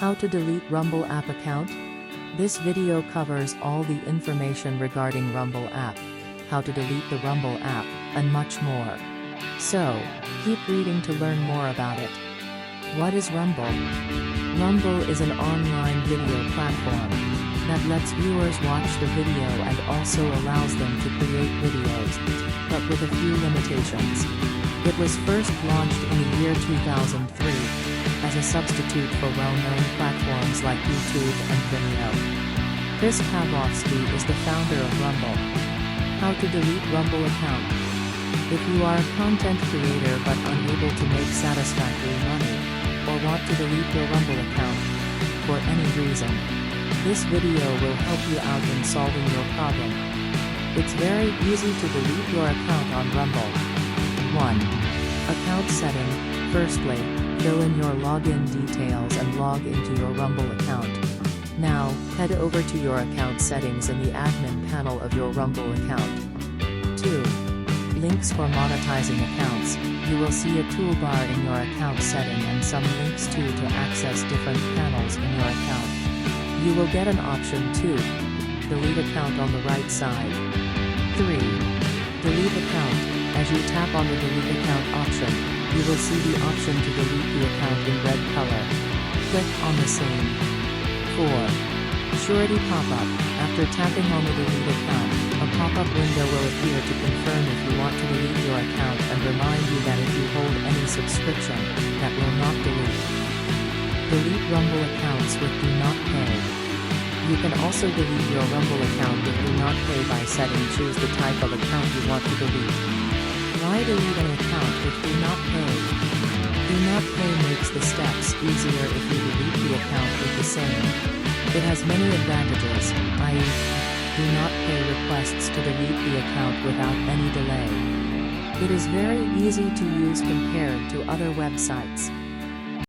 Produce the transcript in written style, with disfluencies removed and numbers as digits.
How to delete Rumble app account? This video covers all the information regarding Rumble app, how to delete the Rumble app, and much more. So, keep reading to learn more about it. What is Rumble? Rumble is an online video platform that lets viewers watch the video and also allows them to create videos, but with a few limitations. It was first launched in the year 2003 as a substitute for well-known platforms like YouTube and Vimeo. Chris Pavlovsky is the founder of Rumble. How to delete Rumble account? If you are a content creator but unable to make satisfactory money, or want to delete your Rumble account for any reason, this video will help you out in solving your problem. It's very easy to delete your account on Rumble. 1. Account setting. Firstly, fill in your login details and log into your Rumble account. Now, head over to your account settings in the admin panel of your Rumble account. 2. Links for monetizing accounts. You will see a toolbar in your account setting and some links to access different panels in your account. You will get an option to delete account on the right side. 3. Delete account. As you tap on the delete account option, you will see the option to delete the account in red color. Click on the same. 4. Surety pop-up. After tapping on the delete account, a pop-up window will appear to confirm if you want to delete your account and remind you that if you hold any subscription, that will not delete. Delete Rumble accounts with Do Not Pay. You can also delete your Rumble account with Do Not Pay by choose the type of account you want to delete. Why delete an account with Do Not Pay? Do Not Pay makes the steps easier if you delete the account with the same. It has many advantages, i.e., Do Not Pay requests to delete the account without any delay. It is very easy to use compared to other websites.